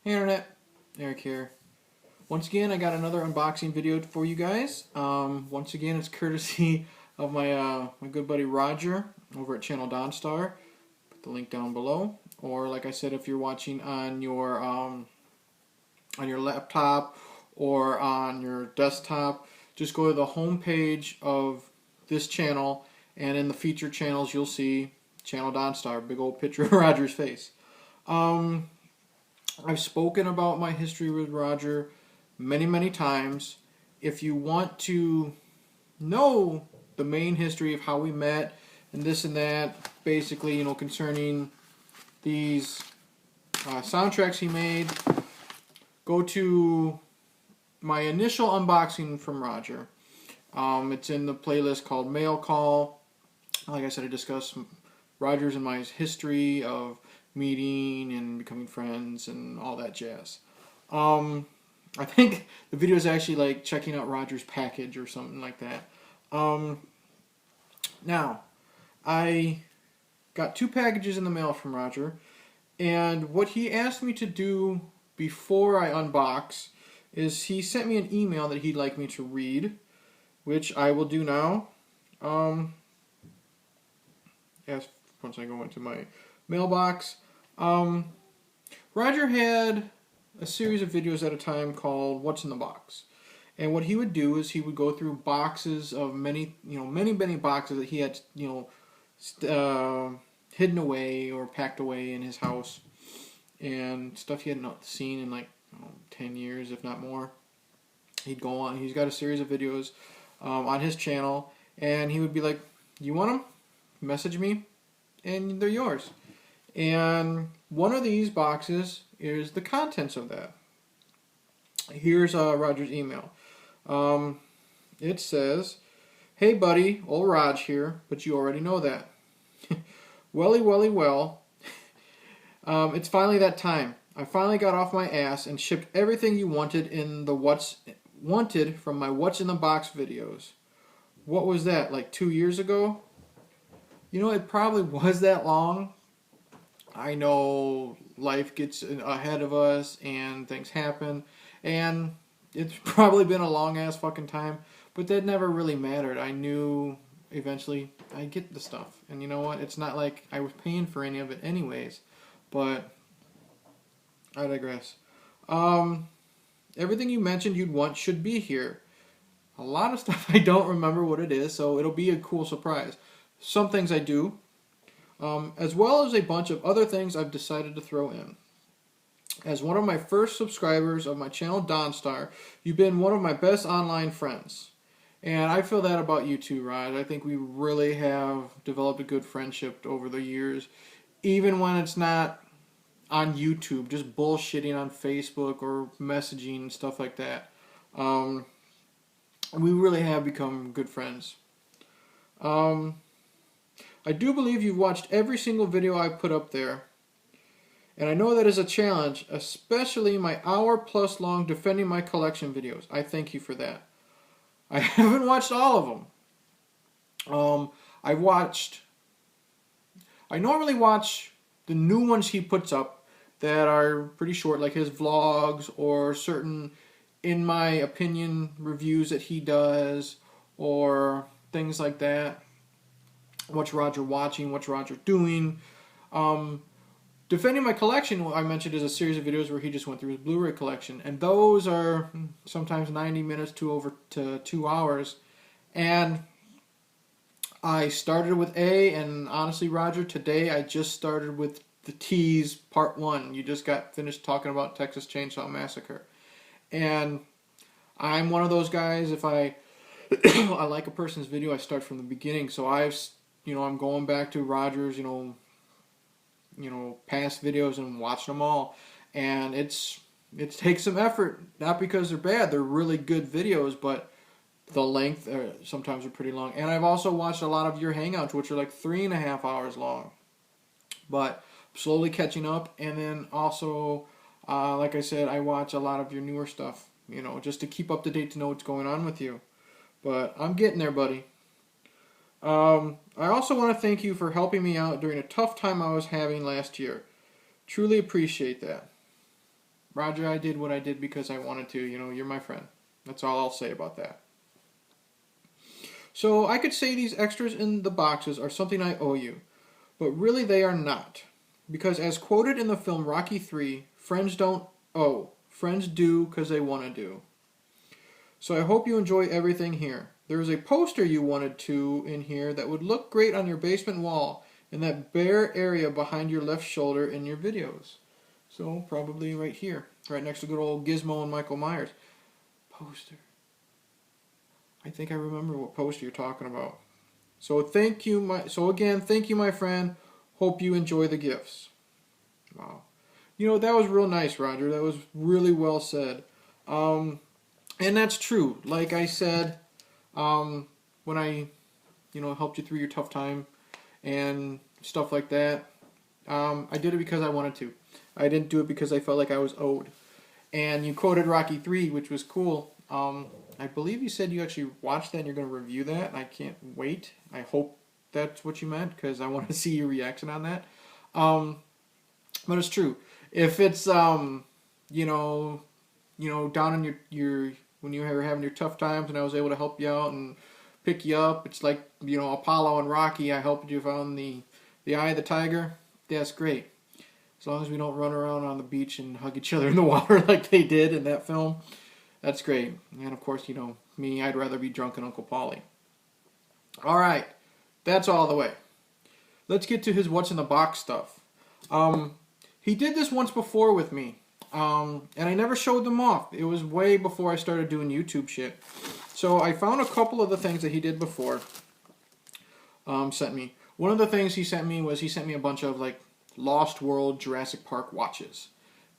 Hey Internet, Eric here. Once again, I got another unboxing video for you guys. Once again, it's courtesy of my good buddy Roger over at Channel Dawnstar. Put the link down below. Or like I said, if you're watching on your laptop or on your desktop, just go to the home page of this channel, and in the featured channels, you'll see Channel Dawnstar, big old picture of Roger's face. I've spoken about my history with Roger many times. If you want to know the main history of how we met and this and that, basically, concerning these soundtracks he made, go to my initial unboxing from Roger. It's in the playlist called Mail Call. Like I said, I discussed Roger's and my history of meeting and becoming friends and all that jazz. I think the video is actually like checking out Roger's package or something like that. Now, I got 2 packages in the mail from Roger, and what he asked me to do before I unbox is he sent me an email that he'd like me to read, which I will do now. As once I go into my mailbox. Roger had a series of videos at a time called What's in the Box. And what he would do is he would go through boxes of many boxes that he had, hidden away or packed away in his house, and stuff he had not seen in like 10 years, if not more. He'd go on. He's got a series of videos on his channel, and he would be like, "You want them? Message me, and they're yours." And one of these boxes is the contents of that. Here's Roger's email. It says, "Hey buddy, old Raj here, but you already know that. Well. It's finally that time. I finally got off my ass and shipped everything you wanted in the wanted from my What's in the Box videos. What was that, like 2 years ago? It probably was that long. I know life gets ahead of us and things happen, and it's probably been a long-ass fucking time, but that never really mattered. I knew eventually I'd get the stuff, and you know what? It's not like I was paying for any of it anyways, but I digress. Everything you mentioned you'd want should be here. A lot of stuff I don't remember what it is, so it'll be a cool surprise. Some things I do, as well as a bunch of other things I've decided to throw in. As one of my first subscribers of my channel Dawnstar, you've been one of my best online friends. And I feel that about you too, Raj. I think we really have developed a good friendship over the years, even when it's not on YouTube, just bullshitting on Facebook or messaging and stuff like that. We really have become good friends. I do believe you've watched every single video I've put up there, and I know that is a challenge, especially my hour-plus long defending my collection videos. I thank you for that. I haven't watched all of them. I normally watch the new ones he puts up that are pretty short, like his vlogs or certain, in my opinion, reviews that he does, or things like that. What's Roger watching? What's Roger doing? Defending my collection, I mentioned, is a series of videos where he just went through his Blu-ray collection, and those are sometimes 90 minutes to over to 2 hours. And I started with A, and honestly, Roger, today I just started with the T's Part 1. You just got finished talking about Texas Chainsaw Massacre, and I'm one of those guys. If I I like a person's video, I start from the beginning. So I'm going back to Roger's, past videos and watching them all, and it takes some effort. Not because they're bad; they're really good videos, but the length sometimes are pretty long. And I've also watched a lot of your hangouts, which are like 3.5 hours long. But I'm slowly catching up, and then also, like I said, I watch a lot of your newer stuff, just to keep up to date to know what's going on with you. But I'm getting there, buddy. I also want to thank you for helping me out during a tough time I was having last year. Truly appreciate that. Roger, I did what I did because I wanted to. You know, you're my friend. That's all I'll say about that. So I could say these extras in the boxes are something I owe you, but really they are not. Because as quoted in the film Rocky III, friends don't owe. Friends do because they want to do. So I hope you enjoy everything here. There is a poster you wanted to in here that would look great on your basement wall in that bare area behind your left shoulder in your videos. So probably right here, right next to good old Gizmo and Michael Myers. Poster. I think I remember what poster you're talking about. So thank you, thank you, my friend. Hope you enjoy the gifts. Wow. You know, that was real nice, Roger. That was really well said. And that's true. Like I said, when I, helped you through your tough time and stuff like that, I did it because I wanted to. I didn't do it because I felt like I was owed. And you quoted Rocky III, which was cool. I believe you said you actually watched that and you're going to review that. I can't wait. I hope that's what you meant because I want to see your reaction on that. But it's true. If it's, down in your when you were having your tough times and I was able to help you out and pick you up, it's like, Apollo and Rocky, I helped you find the eye of the tiger. That's great. As long as we don't run around on the beach and hug each other in the water like they did in that film, that's great. And of course, me, I'd rather be drunk than Uncle Paulie. All right, that's all the way. Let's get to his what's in the box stuff. He did this once before with me, and I never showed them off. It was way before I started doing YouTube shit. So I found a couple of the things that he did before. Sent me. One of the things he sent me was a bunch of like Lost World Jurassic Park watches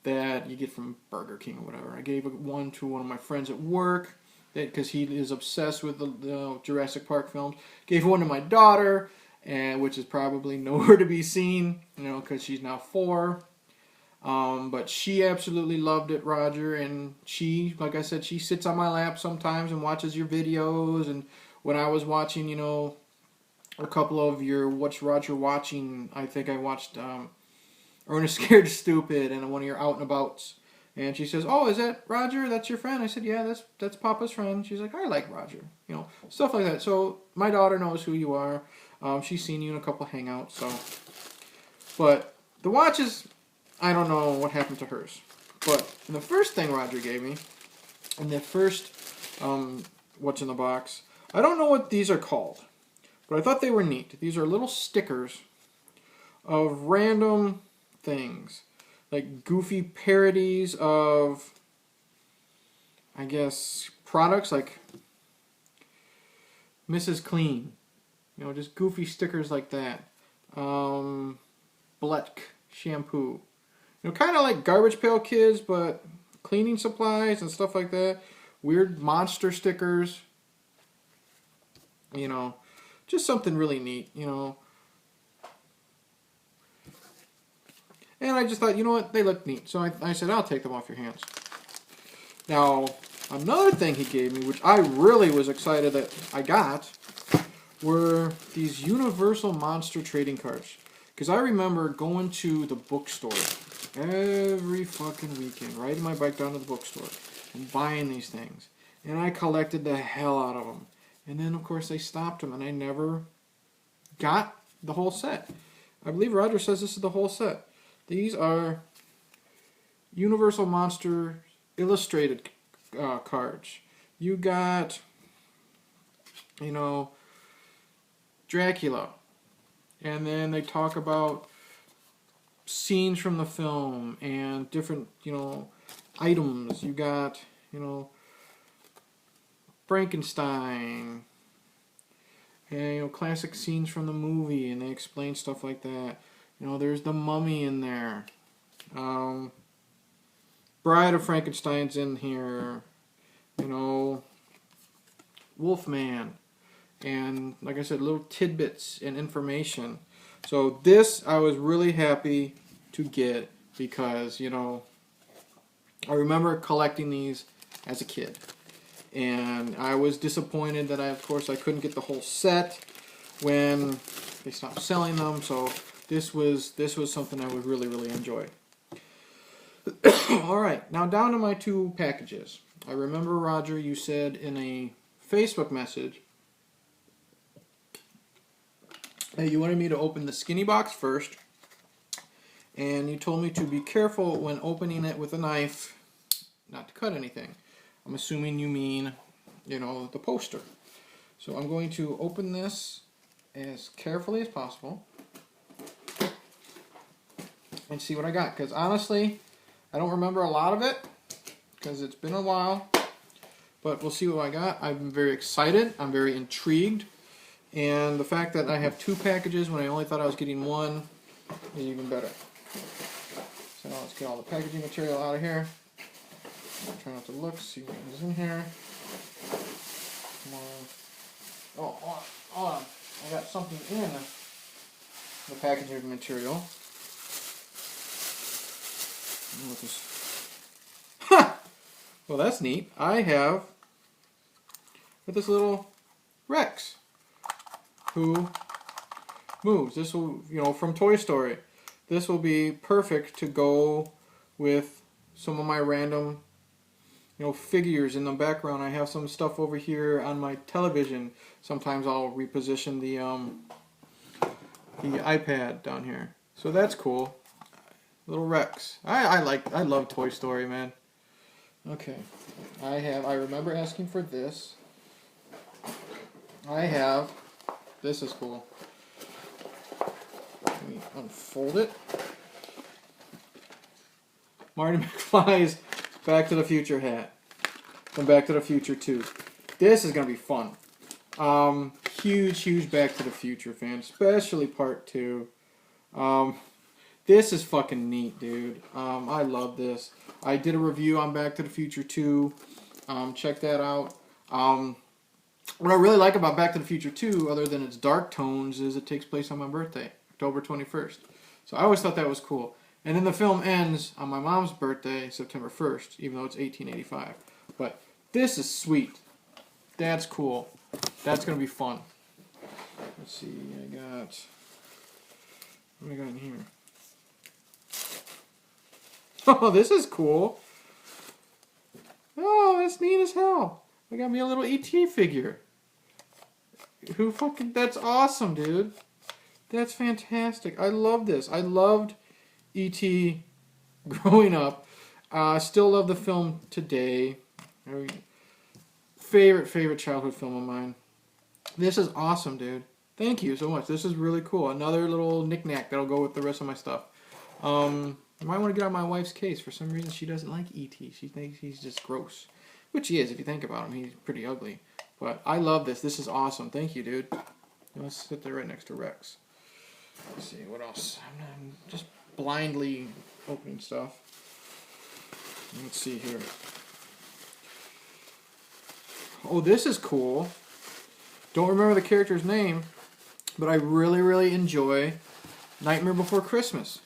that you get from Burger King or whatever. I gave one to one of my friends at work because he is obsessed with the Jurassic Park films. Gave one to my daughter, which is probably nowhere to be seen, because she's now 4. But she absolutely loved it, Roger, and she, like I said, she sits on my lap sometimes and watches your videos. And when I was watching, a couple of your What's Roger Watching, I think I watched Ernest Scared Stupid and one of your Out and Abouts. And she says, "Oh, is that Roger? That's your friend?" I said, "Yeah, that's Papa's friend." She's like, "I like Roger." Stuff like that. So my daughter knows who you are. She's seen you in a couple hangouts. So, but the watches, I don't know what happened to hers. But the first thing Roger gave me, and the first what's in the box, I don't know what these are called, but I thought they were neat. These are little stickers of random things, like goofy parodies of, I guess, products like Mrs. Clean. Just goofy stickers like that. Bleck shampoo. Kind of like Garbage Pail Kids, but cleaning supplies and stuff like that. Weird monster stickers. Just something really neat, And I just thought, you know what, they look neat. So I said, I'll take them off your hands. Now, another thing he gave me, which I really was excited that I got, were these Universal Monster trading cards. Because I remember going to the bookstore every fucking weekend, riding my bike down to the bookstore and buying these things. And I collected the hell out of them. And then, of course, they stopped them, and I never got the whole set. I believe Roger says this is the whole set. These are Universal Monster illustrated cards. You got, Dracula. And then they talk about scenes from the film and different, items. You got, Frankenstein, and classic scenes from the movie, and they explain stuff like that. There's the Mummy in there. Bride of Frankenstein's in here. Wolfman, and like I said, little tidbits and information. So this I was really happy to get because I remember collecting these as a kid. And I was disappointed that of course I couldn't get the whole set when they stopped selling them. So this was something I would really, really enjoy. All right, now down to my 2 packages. I remember, Roger, you said in a Facebook message that you wanted me to open the skinny box first, and you told me to be careful when opening it with a knife, not to cut anything. I'm assuming you mean, the poster. So I'm going to open this as carefully as possible and see what I got. Because honestly, I don't remember a lot of it because it's been a while. But we'll see what I got. I'm very excited. I'm very intrigued. And the fact that I have 2 packages when I only thought I was getting 1 is even better. So now let's get all the packaging material out of here. Try not to look, see what is in here. Come on. Oh, hold on. I got something in the packaging material. What is... Ha! Well, that's neat. I have this little Rex who moves. This will, from Toy Story. This will be perfect to go with some of my random, figures in the background. I have some stuff over here on my television. Sometimes I'll reposition the iPad down here. So that's cool. Little Rex. I love Toy Story, man. Okay. I remember asking for this. This is cool. Let me unfold it. Marty McFly's Back to the Future hat. From Back to the Future 2. This is going to be fun. Huge Back to the Future fan. Especially Part 2. This is fucking neat, dude. I love this. I did a review on Back to the Future 2. Check that out. What I really like about Back to the Future 2, other than its dark tones, is it takes place on my birthday, October 21st. So I always thought that was cool. And then the film ends on my mom's birthday, September 1st, even though it's 1885. But this is sweet. That's cool. That's going to be fun. Let's see, what do I got in here? Oh, this is cool. Oh, that's neat as hell. I got me a little E.T. figure. That's awesome, dude. That's fantastic. I love this. I loved E.T. growing up. Still love the film today. Favorite childhood film of mine. This is awesome, dude. Thank you so much. This is really cool. Another little knick-knack that'll go with the rest of my stuff. I might want to get out my wife's case. For some reason, she doesn't like E.T. She thinks he's just gross. Which he is, if you think about him. He's pretty ugly. But I love this. This is awesome. Thank you, dude. Let's sit there right next to Rex. Let's see, what else? I'm just blindly opening stuff. Let's see here. Oh, this is cool. Don't remember the character's name, but I really enjoy Nightmare Before Christmas.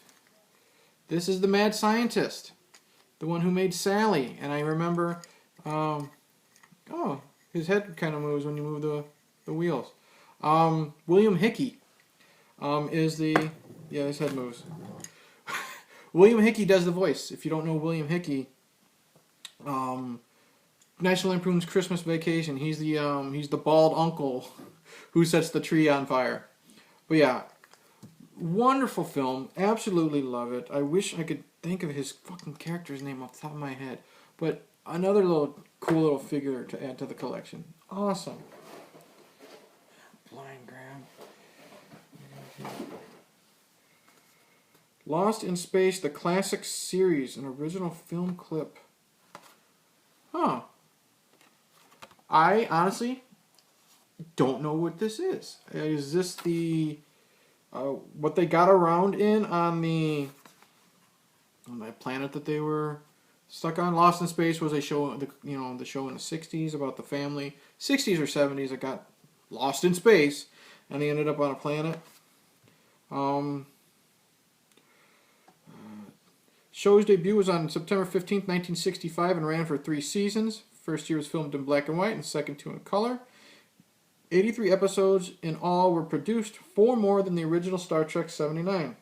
This is the mad scientist, the one who made Sally, and I remember, his head kind of moves when you move the wheels. William Hickey his head moves. William Hickey does the voice. If you don't know William Hickey, National Lampoon's Christmas Vacation, he's the bald uncle who sets the tree on fire. But yeah, wonderful film. Absolutely love it. I wish I could think of his fucking character's name off the top of my head. But another cool little figure to add to the collection. Awesome. Blind grab. Lost in Space, the classic series, an original film clip. Huh. I honestly don't know what this is. Is this the what they got around on the planet that they were stuck on? Lost in Space was a show, the show in the 60s about the family, 60s or 70s that got lost in space, and they ended up on a planet. Show's debut was on September 15th, 1965, and ran for 3 seasons. First year was filmed in black and white, and second 2 in color. 83 episodes in all were produced, 4 more than the original Star Trek 79.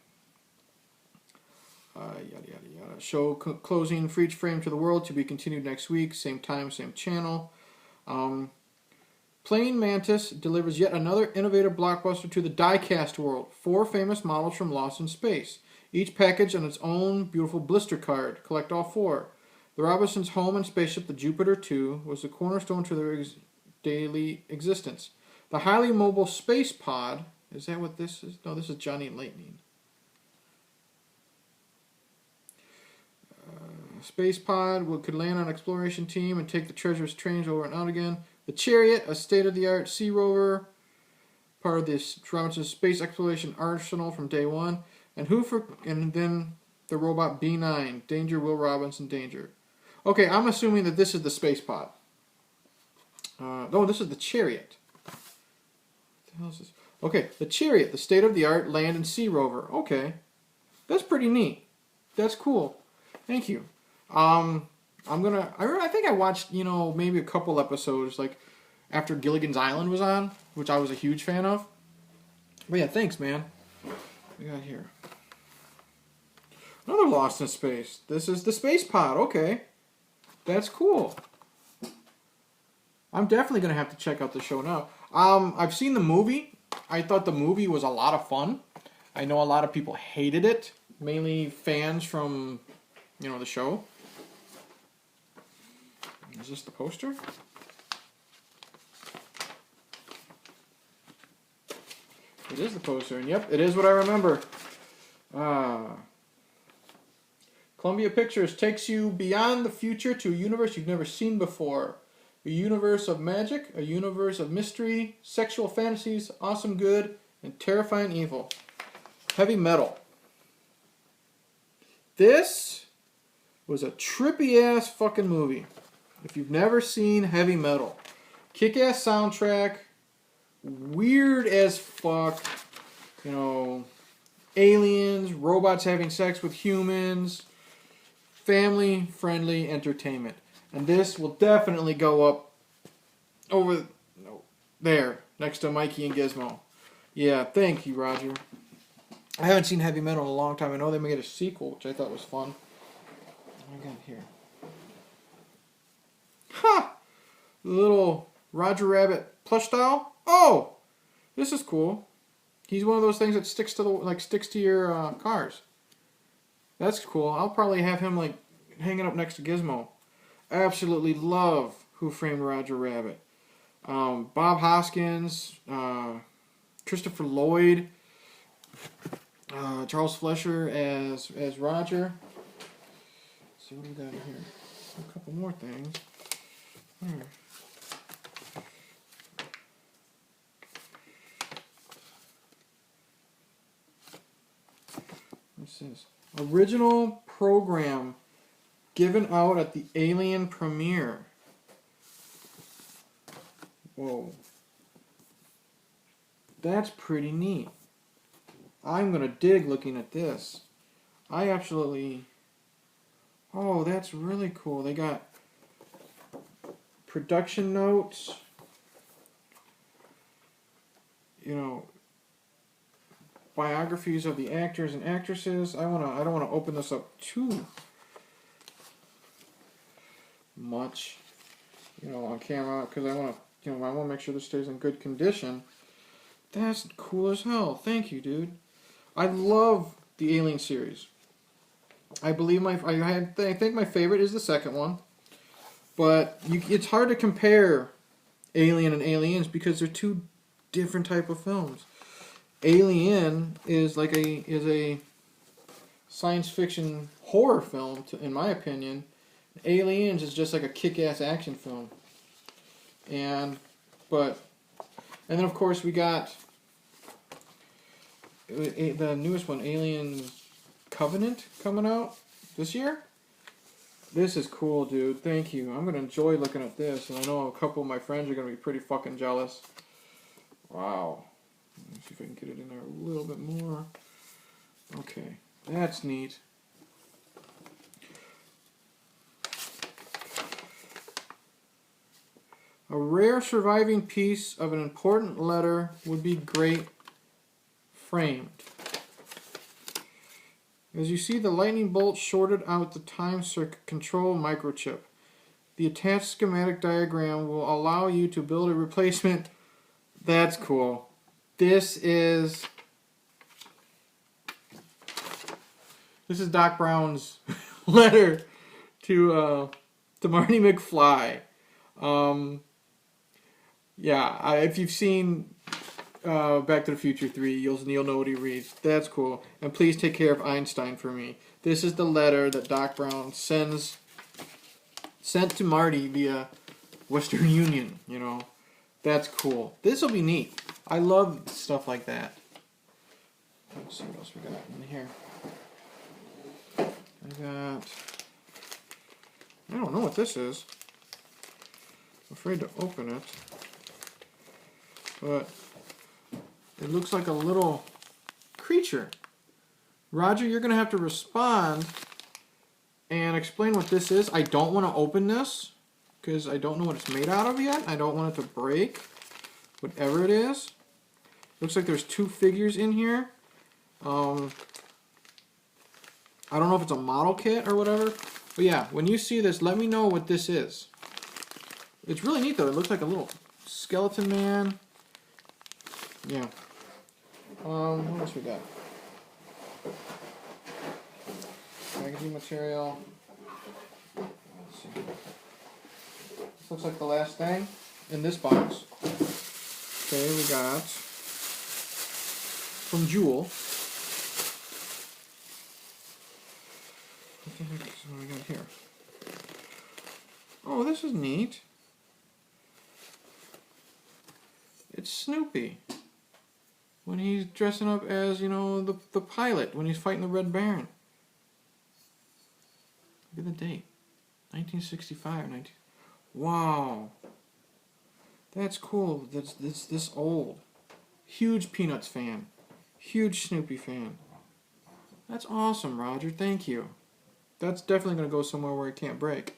Yada, yada, yada. show closing for each frame to the world to be continued next week. Same time, same channel. Playing Mantis delivers yet another innovative blockbuster to the die-cast world. 4 famous models from Lost in Space. Each package on its own beautiful blister card. Collect all 4. The Robinsons' home and spaceship, the Jupiter 2, was the cornerstone to their daily existence. The highly mobile space pod, is that what this is? No, this is Johnny and Lightning. Space pod could land on an exploration team and take the treasures trains over and out again. The Chariot, a state-of-the-art sea rover, part of this Robinson's space exploration arsenal from day one. And then the robot B9, Danger, Will Robinson, Danger. Okay, I'm assuming that this is the space pod. No, this is the Chariot. What the hell is this? Okay, the Chariot, the state-of-the-art land and sea rover. Okay, that's pretty neat. That's cool. Thank you. I think I watched, maybe a couple episodes, like, after Gilligan's Island was on, which I was a huge fan of. But yeah, thanks, man. What we got here? Another Lost in Space. This is the space pod. Okay. That's cool. I'm definitely going to have to check out the show now. I've seen the movie. I thought the movie was a lot of fun. I know a lot of people hated it. Mainly fans from, the show. Is this the poster? It is the poster, and yep, it is what I remember. Columbia Pictures takes you beyond the future to a universe you've never seen before. A universe of magic, a universe of mystery, sexual fantasies, awesome good, and terrifying evil. Heavy Metal. This was a trippy-ass fucking movie. If you've never seen Heavy Metal. Kick-ass soundtrack. Weird as fuck. Aliens, robots having sex with humans. Family-friendly entertainment. And this will definitely go up over there, next to Mikey and Gizmo. Yeah, thank you, Roger. I haven't seen Heavy Metal in a long time. I know they made a sequel, which I thought was fun. What do I got here? Ha! The little Roger Rabbit plush doll. Oh! This is cool. He's one of those things that sticks to your cars. That's cool. I'll probably have him hanging up next to Gizmo. I absolutely love Who Framed Roger Rabbit. Bob Hoskins, Christopher Lloyd, Charles Fleischer as Roger. Let's see what we got in here. A couple more things. What's this? Original program given out at the Alien premiere. Whoa. That's pretty neat. I'm going to dig looking at this. I absolutely... Oh, that's really cool. They got production notes. Biographies of the actors and actresses. I don't want to open this up too much, on camera, because I want to make sure this stays in good condition. That's cool as hell. Thank you, dude. I love the Alien series. I believe I think my favorite is the second one, but it's hard to compare Alien and Aliens because they're two different type of films. Alien is a science fiction horror film, in my opinion. Aliens is just like a kick-ass action film. And then of course we got the newest one, Alien Covenant, coming out this year. This is cool, dude. Thank you. I'm gonna enjoy looking at this, and I know a couple of my friends are gonna be pretty fucking jealous. Wow. Let me see if I can get it in there a little bit more. Okay, that's neat. A rare surviving piece of an important letter would be great framed. As you see, the lightning bolt shorted out the time circuit control microchip. The attached schematic diagram will allow you to build a replacement. That's cool. This is Doc Brown's letter to Marty McFly. Yeah, if you've seen Back to the Future 3, you'll know what he reads. That's cool. And please take care of Einstein for me. This is the letter that Doc Brown sent to Marty via Western Union, you know. That's cool. This will be neat. I love stuff like that. Let's see what else we got in here. I don't know what this is. I'm afraid to open it. But it looks like a little creature. Roger, you're going to have to respond and explain what this is. I don't want to open this because I don't know what it's made out of yet. I don't want it to break. Whatever it is. Looks like there's two figures in here. I don't know if it's a model kit or whatever. But yeah, when you see this, let me know what this is. It's really neat though. It looks like a little skeleton man. Yeah. What else we got? Packaging material. Let's see. This looks like the last thing in this box. Okay, we got from Jewel. What the heck is what we got here? Oh, this is neat. It's Snoopy. When he's dressing up as, you know, the pilot when he's fighting the Red Baron. Look at the date. 1965. Wow. That's cool. That's this old. Huge Peanuts fan. Huge Snoopy fan. That's awesome, Roger. Thank you. That's definitely going to go somewhere where it can't break.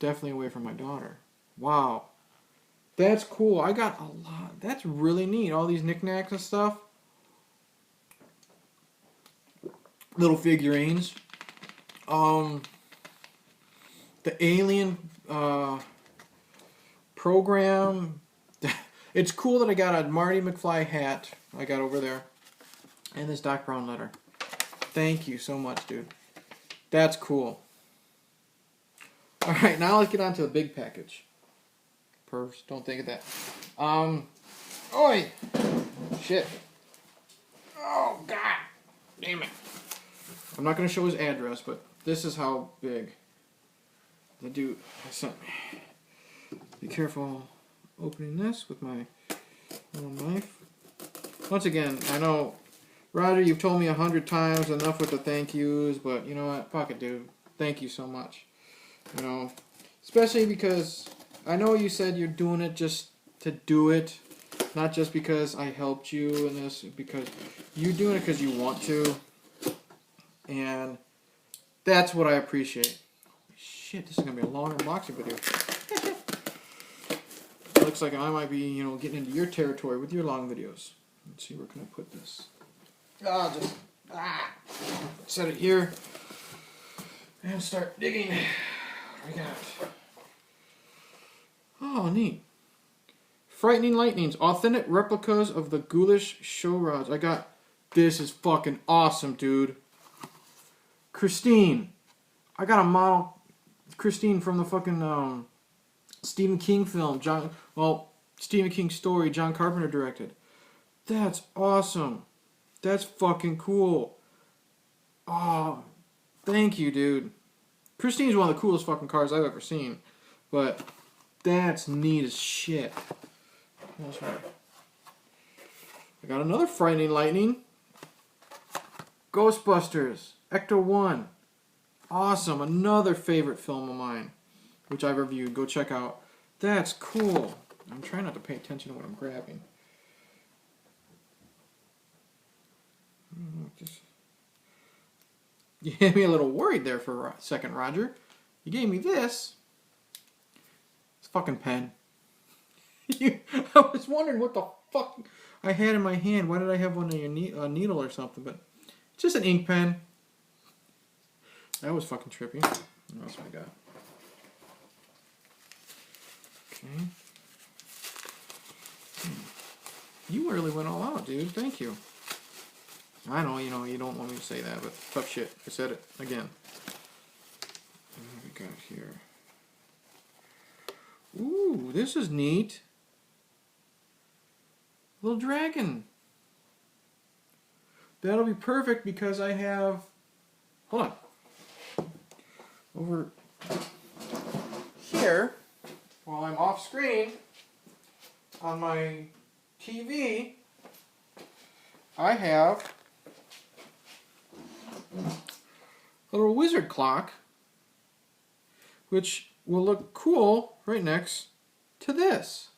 Definitely away from my daughter. Wow. That's cool. I got a lot. That's really neat. All these knickknacks and stuff. Little figurines. The Alien program. It's cool that I got a Marty McFly hat I got over there. And this Doc Brown letter. Thank you so much, dude. That's cool. Alright, now let's get on to the big package. Pervs, don't think of that. Oi! Shit. Oh, God. Damn it. I'm not going to show his address, but this is how big the dude sent me. Be careful opening this with my little knife. Once again, I know, Roger, you've told me 100 times, enough with the thank yous, but you know what? Fuck it, dude. Thank you so much. You know, especially because I know you said you're doing it just to do it, not just because I helped you in this, because you're doing it because you want to, and that's what I appreciate. Holy shit, this is going to be a long unboxing video. Looks like I might be, you know, getting into your territory with your long videos. Let's see, where can I put this? I'll just set it here and start digging. What do we got? Oh, neat. Frightening Lightnings. Authentic replicas of the ghoulish show rods. I got... This is fucking awesome, dude. Christine. I got a model... Christine from the fucking Stephen King film. Stephen King story John Carpenter directed. That's awesome. That's fucking cool. Oh, thank you, dude. Christine's one of the coolest fucking cars I've ever seen. But that's neat as shit. I got another Frightening Lightning. Ghostbusters. Ecto 1. Awesome. Another favorite film of mine, which I've reviewed. Go check out. That's cool. I'm trying not to pay attention to what I'm grabbing. You had me a little worried there for a second, Roger. You gave me this. It's a fucking pen. I was wondering what the fuck I had in my hand. Why did I have one in a needle or something? But it's just an ink pen. That was fucking trippy. What else we got? Okay. You really went all out, dude. Thank you. I know, you don't want me to say that, but tough shit. I said it again. What we got here? Ooh, this is neat. Little dragon. That'll be perfect because I have... Hold on. Over here, while I'm off screen, on my TV, I have a little wizard clock, which will look cool right next to this.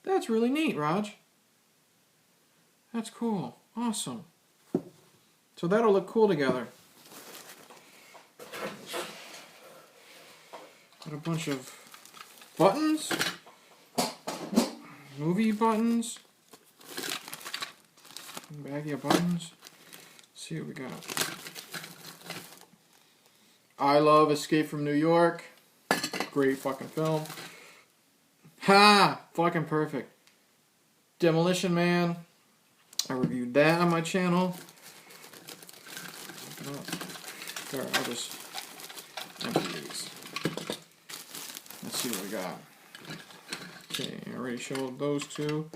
That's really neat, Raj. That's cool. Awesome. So that'll look cool together. Got a bunch of buttons. Movie buttons. Baggy of buttons. Let's see what we got. I love Escape from New York. Great fucking film. Ha! Fucking perfect. Demolition Man. I reviewed that on my channel. There, I'll just empty these. Let's see what we got. Okay, I already showed those two.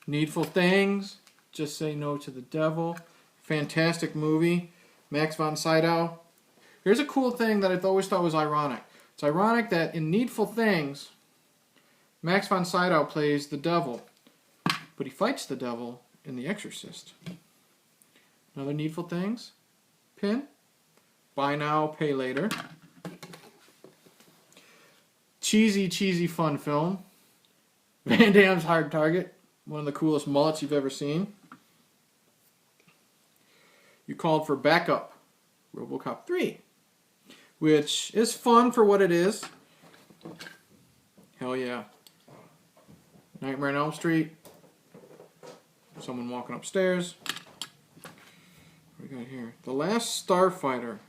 Needful Things. Just Say No to the Devil. Fantastic movie. Max von Sydow. Here's a cool thing that I always thought was ironic. It's ironic that in Needful Things, Max von Sydow plays the devil, but he fights the devil in The Exorcist. Another Needful Things pin. Buy now, pay later. Cheesy, cheesy fun film. Van Damme's Hard Target. One of the coolest mullets you've ever seen. You Called for Backup. RoboCop 3. Which is fun for what it is. Hell yeah. Nightmare on Elm Street. Someone walking upstairs. What do we got here? The Last Starfighter.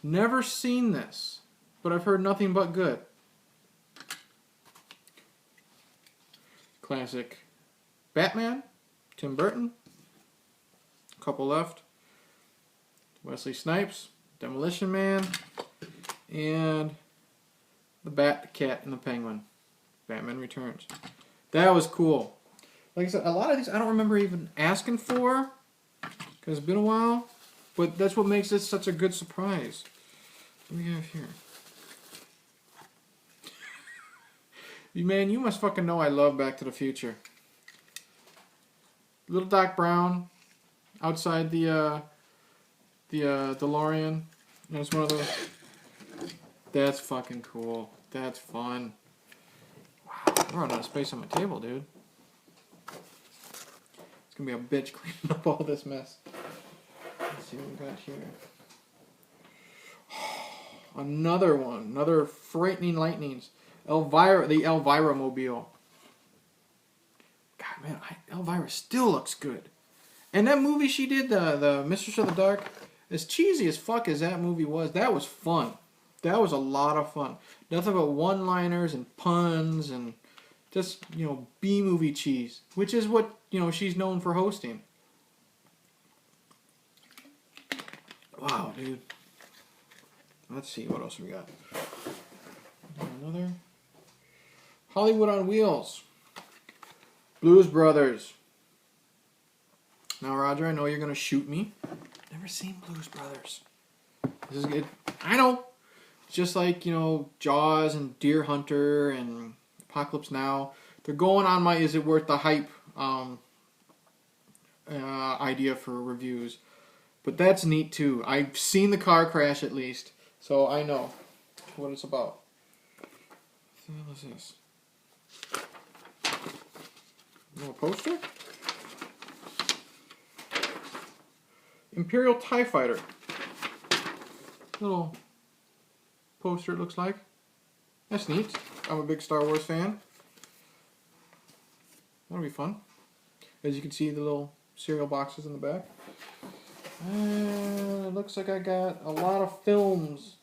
Never seen this, but I've heard nothing but good. Classic Batman. Tim Burton. A couple left. Wesley Snipes. Demolition Man. And the Bat, the Cat, and the Penguin. Batman Returns. That was cool. Like I said, a lot of these I don't remember even asking for, because it's been a while, but that's what makes this such a good surprise. What do we have here? Man, you must fucking know I love Back to the Future. Little Doc Brown outside the DeLorean. And it's one of those. That's fucking cool. That's fun. Wow, we're running out of space on my table, dude. It's gonna be a bitch cleaning up all this mess. Let's see what we got here. Another one. Another Frightening Lightnings. Elvira, the Elvira Mobile. God, man, Elvira still looks good. And that movie she did, the Mistress of the Dark, as cheesy as fuck as that movie was, that was fun. That was a lot of fun. Nothing but one-liners and puns and just, B-movie cheese, which is what, she's known for hosting. Wow, dude. Let's see, what else we got? Another. Hollywood on Wheels. Blues Brothers. Now, Roger, I know you're going to shoot me. Never seen Blues Brothers. This is good. I know. It's just like, Jaws and Deer Hunter and Apocalypse Now. They're going on my is it worth the hype idea for reviews. But that's neat, too. I've seen the car crash, at least. So I know what it's about. What the hell is this? A poster? Imperial TIE Fighter. Little poster it looks like. That's neat. I'm a big Star Wars fan. That'll be fun. As you can see, the little cereal boxes in the back. Looks like I got a lot of films.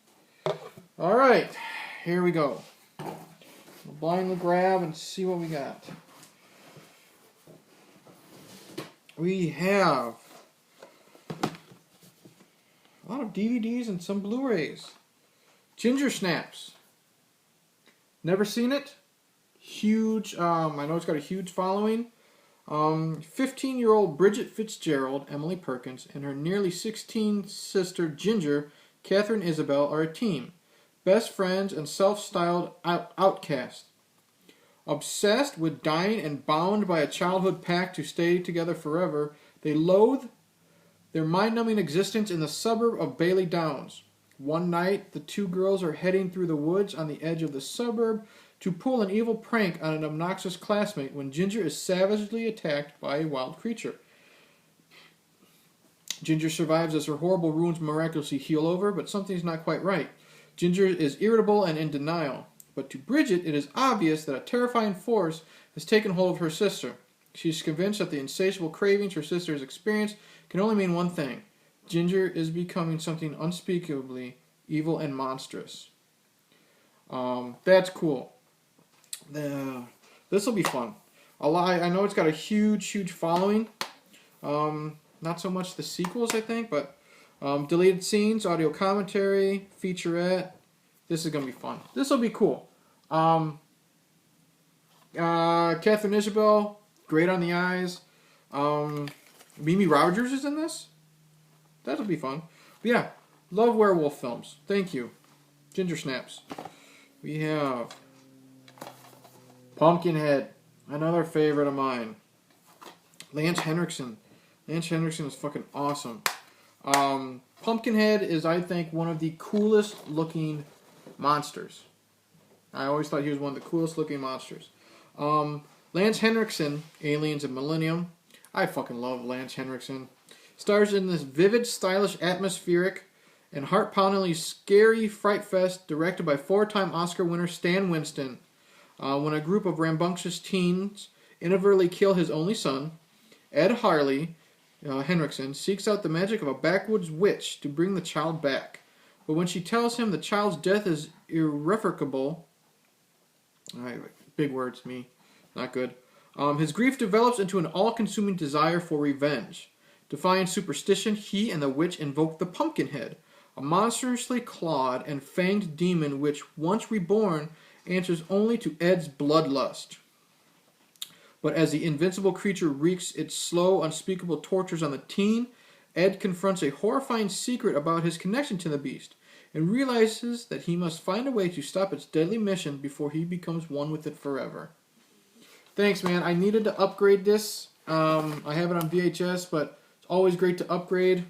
All right, here we go. We'll blindly grab and see what we got. We have a lot of DVDs and some Blu-rays. Ginger Snaps. Never seen it. Huge. I know it's got a huge following. 15-year-old Bridget Fitzgerald, Emily Perkins, and her nearly 16 sister Ginger, Catherine Isabel, are a team. Best friends and self-styled outcasts. Obsessed with dying and bound by a childhood pact to stay together forever, they loathe their mind-numbing existence in the suburb of Bailey Downs. One night, the two girls are heading through the woods on the edge of the suburb to pull an evil prank on an obnoxious classmate when Ginger is savagely attacked by a wild creature. Ginger survives as her horrible wounds miraculously heal over, but something's not quite right. Ginger is irritable and in denial. But to Bridget, it is obvious that a terrifying force has taken hold of her sister. She is convinced that the insatiable cravings her sister has experienced can only mean one thing. Ginger is becoming something unspeakably evil and monstrous. That's cool. This will be fun. I know it's got a huge following. Not so much the sequels, I think, but deleted scenes, audio commentary, featurette. This is going to be fun. This will be cool. Catherine Isabel, great on the eyes. Mimi Rogers is in this. That'll be fun. But yeah, love werewolf films. Thank you. Ginger Snaps. We have Pumpkinhead, another favorite of mine. Lance Henriksen. Lance Henriksen is fucking awesome. Pumpkinhead is, I think, one of the coolest looking monsters. I always thought he was one of the coolest looking monsters. Lance Henriksen, Aliens and Millennium. I fucking love Lance Henriksen. Stars in this vivid, stylish, atmospheric, and heart-poundingly scary fright fest directed by four-time Oscar winner Stan Winston. When a group of rambunctious teens inadvertently kill his only son, Ed Harley, Henriksen, seeks out the magic of a backwoods witch to bring the child back. But when she tells him the child's death is irrevocable, big words, me, not good. His grief develops into an all-consuming desire for revenge. Defying superstition, he and the witch invoke the Pumpkinhead, a monstrously clawed and fanged demon which, once reborn, answers only to Ed's bloodlust. But as the invincible creature wreaks its slow, unspeakable tortures on the teen, Ed confronts a horrifying secret about his connection to the beast, and realizes that he must find a way to stop its deadly mission before he becomes one with it forever. Thanks, man. I needed to upgrade this. I have it on VHS, but it's always great to upgrade.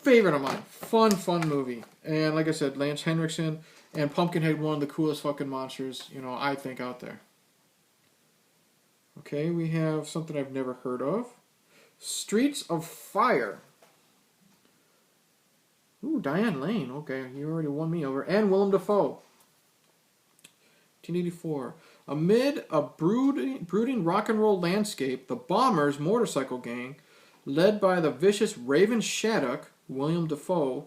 Favorite of mine. Fun movie. And like I said, Lance Henriksen and Pumpkinhead, one of the coolest fucking monsters, I think, out there. Okay, we have something I've never heard of. Streets of Fire. Ooh, Diane Lane. Okay, you already won me over. And Willem Dafoe. 1984. Amid a brooding rock and roll landscape, the Bombers motorcycle gang, led by the vicious Raven Shattuck, William Dafoe,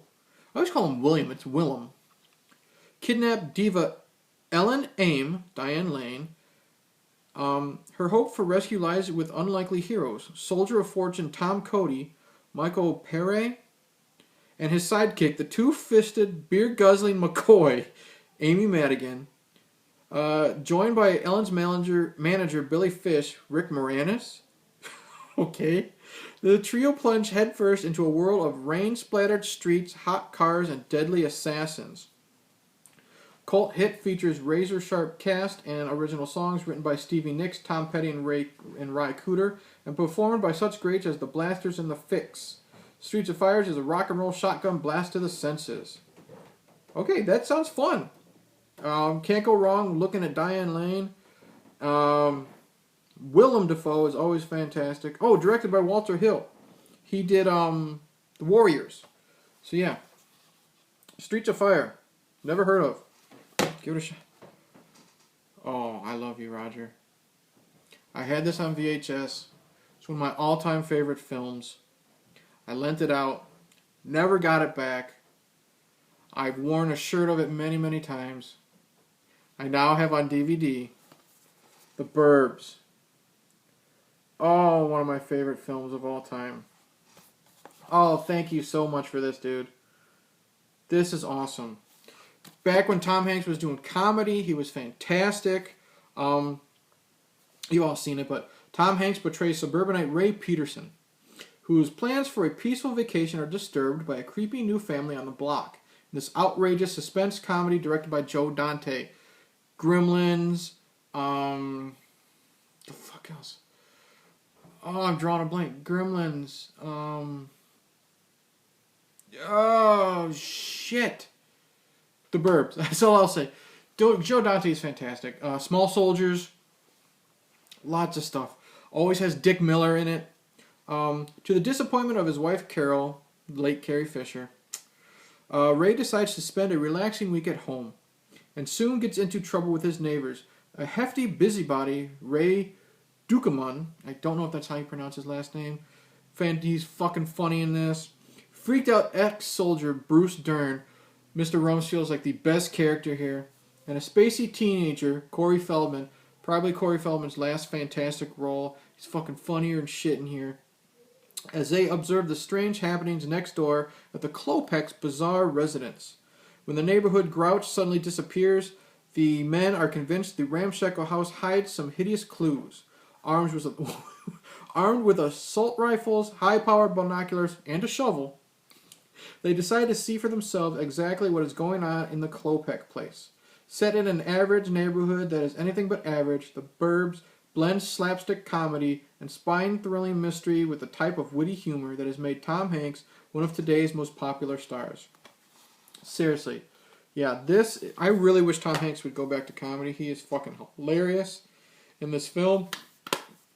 I always call him William, it's Willem, kidnapped diva Ellen Aim, Diane Lane. Her hope for rescue lies with unlikely heroes, Soldier of Fortune Tom Cody, Michael Pere, and his sidekick, the two-fisted, beer-guzzling McCoy, Amy Madigan, joined by Ellen's manager Billy Fish, Rick Moranis. Okay. The trio plunge headfirst into a world of rain-splattered streets, hot cars, and deadly assassins. Cult hit features razor-sharp cast and original songs written by Stevie Nicks, Tom Petty, and Ry Cooder, and performed by such greats as the Blasters and the Fix. Streets of Fire is a rock and roll shotgun blast to the senses. Okay, that sounds fun. Can't go wrong looking at Diane Lane. Willem Dafoe is always fantastic. Oh, directed by Walter Hill. He did The Warriors. So yeah. Streets of Fire. Never heard of. Give it a shot. Oh, I love you, Roger. I had this on VHS. It's one of my all-time favorite films. I lent it out. Never got it back. I've worn a shirt of it many, many times. I now have on DVD The Burbs. Oh, one of my favorite films of all time. Oh, thank you so much for this, dude. This is awesome. Back when Tom Hanks was doing comedy, he was fantastic. You've all seen it, but Tom Hanks portrays suburbanite Ray Peterson, whose plans for a peaceful vacation are disturbed by a creepy new family on the block. This outrageous suspense comedy directed by Joe Dante. Gremlins, the fuck else? Oh, I'm drawing a blank. Gremlins, oh, shit. The Burbs. That's all I'll say. Joe Dante is fantastic. Small Soldiers. Lots of stuff. Always has Dick Miller in it. To the disappointment of his wife Carol, late Carrie Fisher, Ray decides to spend a relaxing week at home and soon gets into trouble with his neighbors. A hefty busybody, Ray Dukeman, I don't know if that's how you pronounce his last name. He's fucking funny in this. Freaked out ex-soldier Bruce Dern. Mr. Rumsfeld's like the best character here. And a spacey teenager, Corey Feldman. Probably Corey Feldman's last fantastic role. He's fucking funnier and shit in here. As they observe the strange happenings next door at the Klopek's bizarre residence. When the neighborhood grouch suddenly disappears, the men are convinced the ramshackle house hides some hideous clues. Armed with assault rifles, high-powered binoculars, and a shovel, they decide to see for themselves exactly what is going on in the Klopek place. Set in an average neighborhood that is anything but average, The Burbs blends slapstick comedy and spine-thrilling mystery with the type of witty humor that has made Tom Hanks one of today's most popular stars. Seriously. Yeah, I really wish Tom Hanks would go back to comedy. He is fucking hilarious in this film.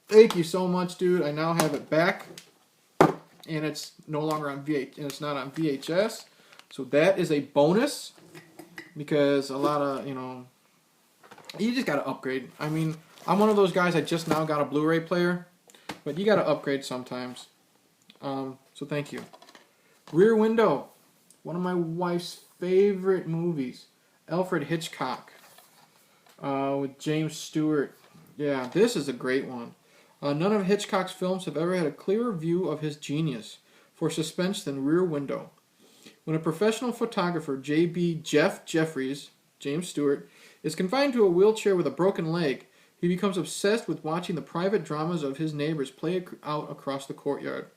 Thank you so much, dude. I now have it back. And it's no longer on VH, and it's not on VHS. So that is a bonus. Because a lot of, you just got to upgrade. I mean, I'm one of those guys, I just now got a Blu-ray player. But you got to upgrade sometimes. So thank you. Rear Window. One of my wife's favorite movies. Alfred Hitchcock. With James Stewart. Yeah, this is a great one. None of Hitchcock's films have ever had a clearer view of his genius for suspense than Rear Window. When a professional photographer, J.B. Jeffries, James Stewart, is confined to a wheelchair with a broken leg, he becomes obsessed with watching the private dramas of his neighbors play out across the courtyard.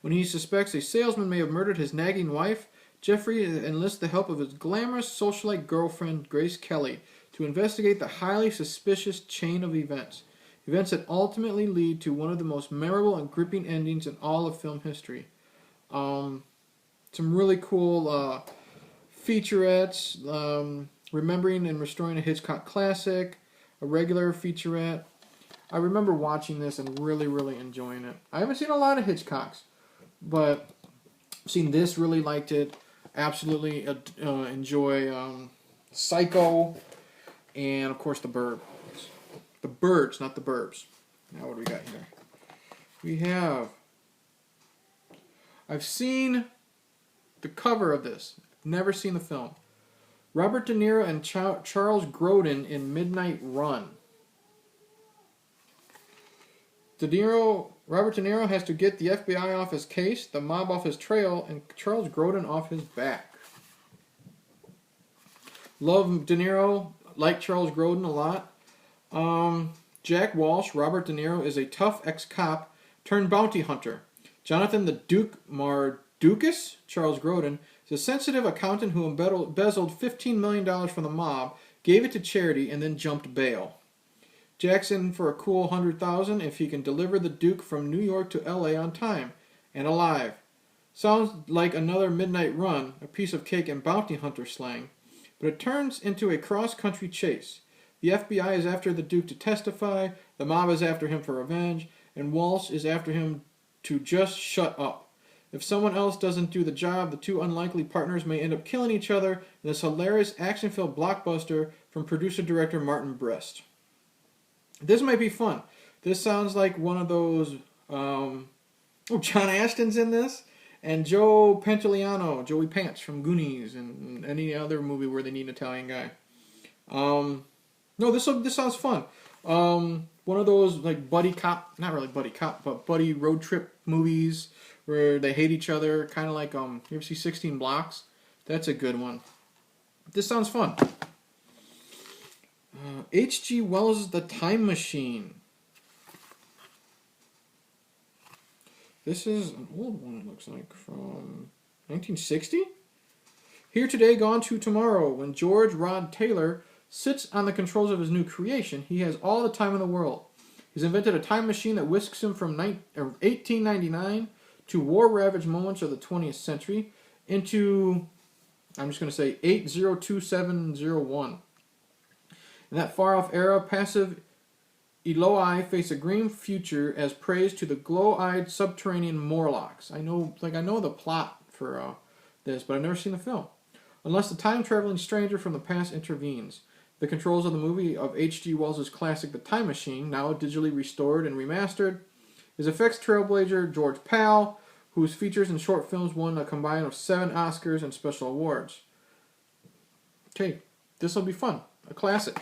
When he suspects a salesman may have murdered his nagging wife, Jeffrey enlists the help of his glamorous socialite girlfriend, Grace Kelly, to investigate the highly suspicious chain of events. Events that ultimately lead to one of the most memorable and gripping endings in all of film history. Some really cool featurettes, remembering and restoring a Hitchcock classic, a regular featurette. I remember watching this and really, really enjoying it. I haven't seen a lot of Hitchcocks, but seen this, really liked it. Absolutely enjoy Psycho, and of course The Burbs. The Birds, not The Burbs. Now what do we got here? We have... I've seen the cover of this. Never seen the film. Robert De Niro and Charles Grodin in Midnight Run. Robert De Niro has to get the FBI off his case, the mob off his trail, and Charles Grodin off his back. Love De Niro, like Charles Grodin a lot. Jack Walsh, Robert De Niro, is a tough ex-cop turned bounty hunter. Jonathan the Duke Mardukas, Charles Grodin, is a sensitive accountant who embezzled $15 million from the mob, gave it to charity, and then jumped bail. Jackson for a cool $100,000 if he can deliver the Duke from New York to L.A. on time and alive. Sounds like another Midnight Run, a piece of cake in bounty hunter slang, but it turns into a cross-country chase. The FBI is after the Duke to testify, the mob is after him for revenge, and Walsh is after him to just shut up. If someone else doesn't do the job, the two unlikely partners may end up killing each other in this hilarious action-filled blockbuster from producer-director Martin Brest. This might be fun. This sounds like one of those. Oh, John Ashton's in this, and Joe Pantoliano, Joey Pants from Goonies, and any other movie where they need an Italian guy. No, this sounds fun. One of those like buddy cop, not really buddy cop, but buddy road trip movies where they hate each other, kind of like you ever see 16 Blocks? That's a good one. This sounds fun. H.G. Wells' The Time Machine. This is an old one, it looks like, from 1960? Here today, gone to tomorrow. When George Rod Taylor sits on the controls of his new creation, he has all the time in the world. He's invented a time machine that whisks him from 1899 to war-ravaged moments of the 20th century into, I'm just going to say, 802701. In that far-off era, passive Eloi face a grim future as praise to the glow-eyed subterranean Morlocks. I know the plot for this, but I've never seen the film. Unless the time-traveling stranger from the past intervenes. The controls of the movie of H.G. Wells' classic The Time Machine, now digitally restored and remastered, is effects trailblazer George Pal, whose features and short films won a combined of 7 Oscars and special awards. Okay, this will be fun. A classic.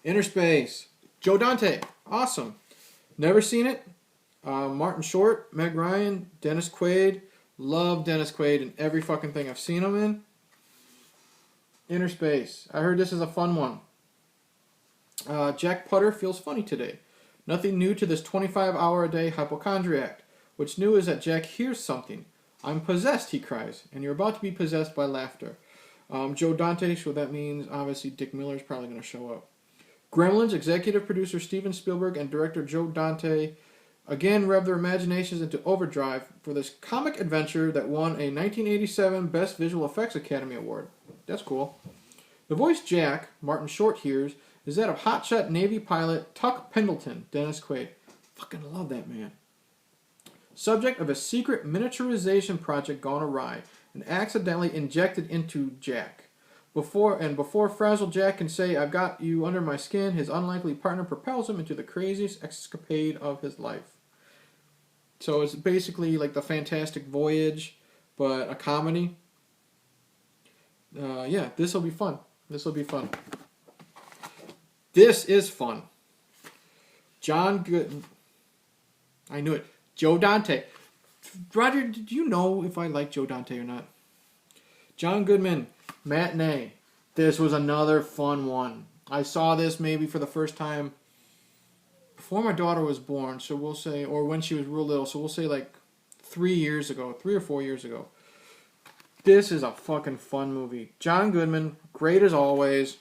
Inner Space. Joe Dante. Awesome. Never seen it. Martin Short, Meg Ryan, Dennis Quaid. Love Dennis Quaid in every fucking thing I've seen him in. Inner Space. I heard this is a fun one. Jack Putter feels funny today. Nothing new to this 25-hour-a-day hypochondriac. What's new is that Jack hears something. I'm possessed, he cries, and you're about to be possessed by laughter. Joe Dante, so that means obviously Dick Miller's probably going to show up. Gremlins executive producer Steven Spielberg and director Joe Dante again rev their imaginations into overdrive for this comic adventure that won a 1987 Best Visual Effects Academy Award. That's cool. The voice Jack, Martin Short hears, is that of hotshot Navy pilot Tuck Pendleton, Dennis Quaid. Fucking love that man. Subject of a secret miniaturization project gone awry and accidentally injected into Jack. Before Frazzled Jack can say, I've got you under my skin, his unlikely partner propels him into the craziest escapade of his life. So it's basically like the Fantastic Voyage, but a comedy. Yeah, this will be fun. This will be fun. This is fun. John Good. I knew it. Joe Dante. Roger, did you know if I like Joe Dante or not? John Goodman, Matinee. This was another fun one. I saw this maybe for the first time before my daughter was born, so we'll say, or when she was real little, so we'll say like 3 or 4 years ago. This is a fucking fun movie. John Goodman, great as always.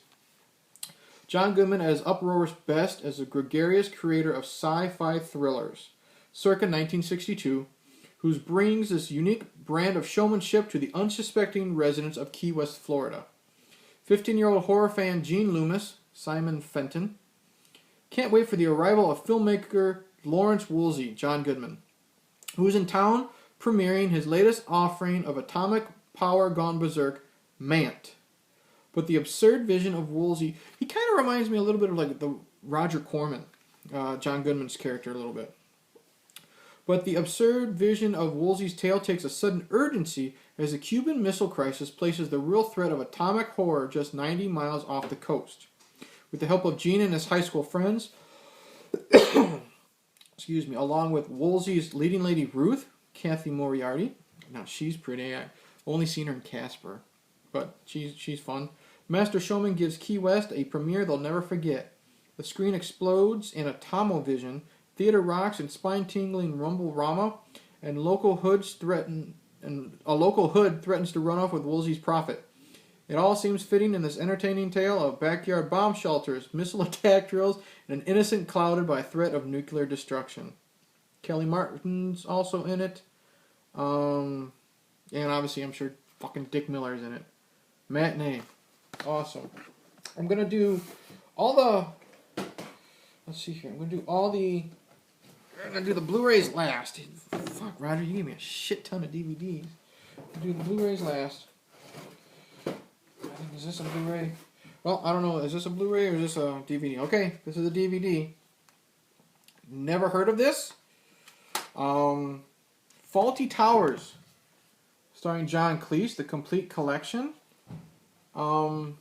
John Goodman at his uproarious best as a gregarious creator of sci-fi thrillers, circa 1962, who brings this unique brand of showmanship to the unsuspecting residents of Key West, Florida. 15-year-old horror fan Gene Loomis, Simon Fenton, can't wait for the arrival of filmmaker Lawrence Woolsey, John Goodman, who's in town premiering his latest offering of atomic power gone berserk, Mant. But the absurd vision of Woolsey, he kind of reminds me a little bit of like the Roger Corman, John Goodman's character a little bit. But the absurd vision of Woolsey's tale takes a sudden urgency as the Cuban Missile Crisis places the real threat of atomic horror just 90 miles off the coast. With the help of Gene and his high school friends, excuse me, along with Woolsey's leading lady Ruth, Kathy Moriarty. Now she's pretty. I've only seen her in Casper, but she's fun. Master Showman gives Key West a premiere they'll never forget. The screen explodes in atomovision. Theater rocks and spine-tingling rumble-rama, and a local hood threatens to run off with Woolsey's profit. It all seems fitting in this entertaining tale of backyard bomb shelters, missile attack drills, and an innocent clouded by threat of nuclear destruction. Kelly Martin's also in it, and obviously I'm sure fucking Dick Miller's in it. Matinee, awesome. I'm gonna do all the. Let's see here. I'm gonna do the Blu-rays last. Fuck, Roger, you gave me a shit ton of DVDs. I'll do the Blu-rays last. I think, is this a Blu-ray? Well, I don't know. Is this a Blu-ray or is this a DVD? Okay, this is a DVD. Never heard of this. Faulty Towers, starring John Cleese, the complete collection. I'm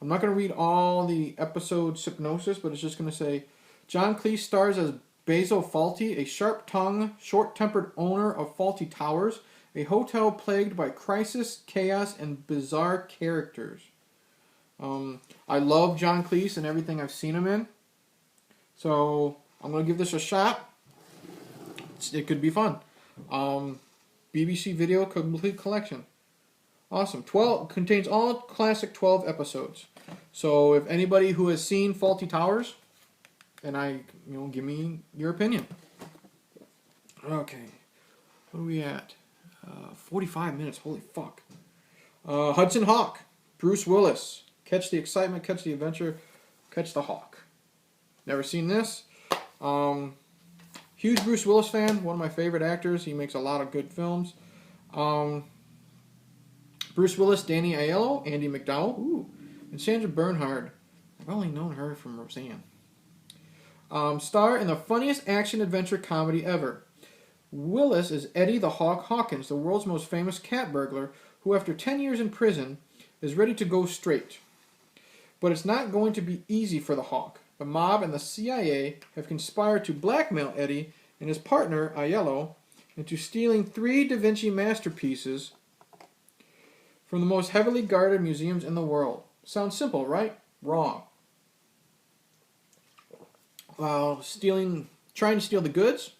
not going to read all the episode synopsis, but it's just going to say, John Cleese stars as Basil Fawlty, a sharp-tongued, short-tempered owner of Fawlty Towers, a hotel plagued by crisis, chaos, and bizarre characters. I love John Cleese and everything I've seen him in. So I'm going to give this a shot. It could be fun. BBC Video Complete Collection. Awesome. 12 contains all classic 12 episodes. So if anybody who has seen Fawlty Towers, and give me your opinion. Okay. What are we at? 45 minutes. Holy fuck. Hudson Hawk. Bruce Willis. Catch the excitement, catch the adventure, catch the hawk. Never seen this. Huge Bruce Willis fan. One of my favorite actors. He makes a lot of good films. Bruce Willis, Danny Aiello, Andy McDowell, and Sandra Bernhard. I've only known her from Roseanne. Star in the funniest action-adventure comedy ever. Willis is Eddie the Hawk Hawkins, the world's most famous cat burglar, who after 10 years in prison is ready to go straight. But it's not going to be easy for the Hawk. The mob and the CIA have conspired to blackmail Eddie and his partner, Aiello, into stealing 3 Da Vinci masterpieces from the most heavily guarded museums in the world. Sounds simple, right? Wrong. While trying to steal the goods,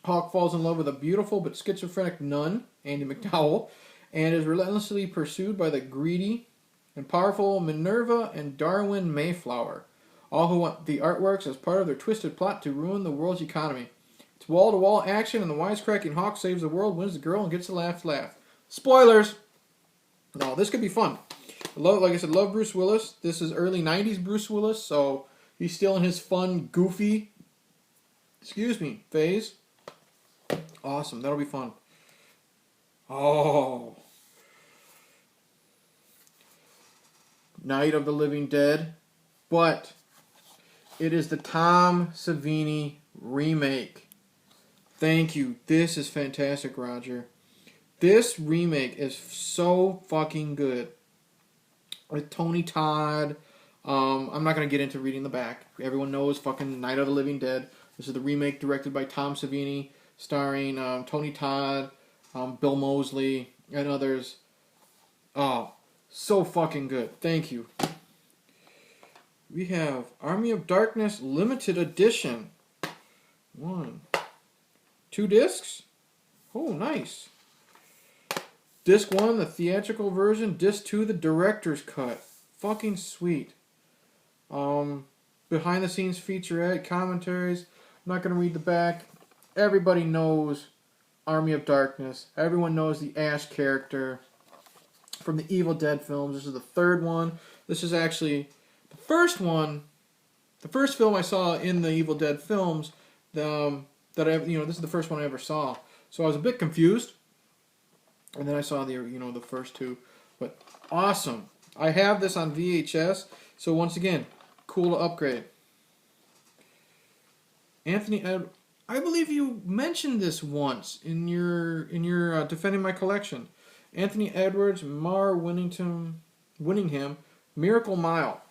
Hawk falls in love with a beautiful but schizophrenic nun, Andy McDowell, and is relentlessly pursued by the greedy and powerful Minerva and Darwin Mayflower, all who want the artworks as part of their twisted plot to ruin the world's economy. It's wall-to-wall action, and the wisecracking Hawk saves the world, wins the girl, and gets the laugh. Spoilers! No, this could be fun. Like I said, love Bruce Willis. This is early 90s Bruce Willis, so he's still in his fun, goofy, phase. Awesome, that'll be fun. Oh. Night of the Living Dead, but it is the Tom Savini remake. Thank you. This is fantastic, Roger. This remake is so fucking good. With Tony Todd. I'm not going to get into reading the back. Everyone knows fucking Night of the Living Dead. This is the remake directed by Tom Savini, starring Tony Todd, Bill Moseley, and others. Oh, so fucking good. Thank you. We have Army of Darkness Limited Edition. 2 discs? Oh, nice. Disc 1, the theatrical version. Disc 2, the director's cut. Fucking sweet. Behind the scenes featurette, commentaries. I'm not going to read the back. Everybody knows Army of Darkness. Everyone knows the Ash character from the Evil Dead films. This is the 3rd one. This is actually the first one. The first film I saw in the Evil Dead films. This is the first one I ever saw. So I was a bit confused. And then I saw the first 2. But awesome. I have this on VHS. So once again, cool to upgrade. Anthony Ed, I believe you mentioned this once in your Defending My Collection. Anthony Edwards, Mar Winningham, Miracle Mile.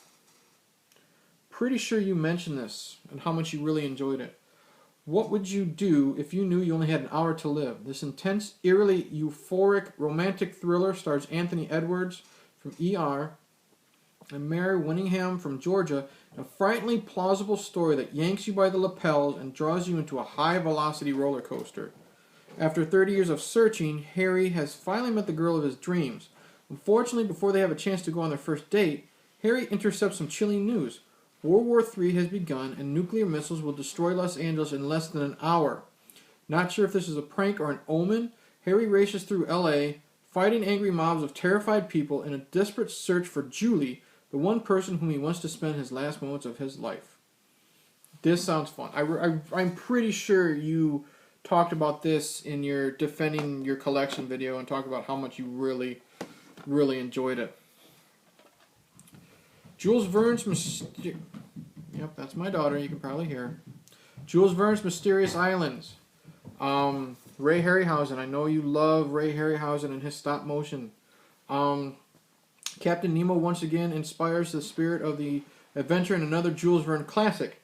Pretty sure you mentioned this and how much you really enjoyed it. What would you do if you knew you only had an hour to live? This intense, eerily euphoric, romantic thriller stars Anthony Edwards from ER and Mary Winningham from Georgia in a frighteningly plausible story that yanks you by the lapels and draws you into a high-velocity roller coaster. After 30 years of searching, Harry has finally met the girl of his dreams. Unfortunately, before they have a chance to go on their first date, Harry intercepts some chilling news. World War III has begun, and nuclear missiles will destroy Los Angeles in less than an hour. Not sure if this is a prank or an omen, Harry races through L.A., fighting angry mobs of terrified people in a desperate search for Julie, the one person whom he wants to spend his last moments of his life. This sounds fun. I'm pretty sure you talked about this in your Defending Your Collection video and talked about how much you really, really enjoyed it. Jules Verne's Yep, that's my daughter. You can probably hear. Jules Verne's Mysterious Islands. Ray Harryhausen. I know you love Ray Harryhausen and his stop motion. Captain Nemo once again inspires the spirit of the adventure in another Jules Verne classic.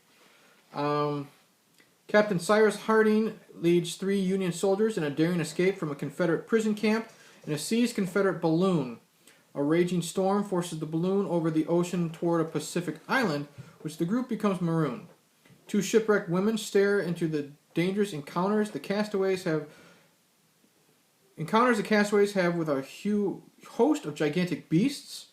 Captain Cyrus Harding leads 3 Union soldiers in a daring escape from a Confederate prison camp in a seized Confederate balloon. A raging storm forces the balloon over the ocean toward a Pacific island, which the group becomes marooned. 2 shipwrecked women stare into the dangerous encounters the castaways have with a host of gigantic beasts.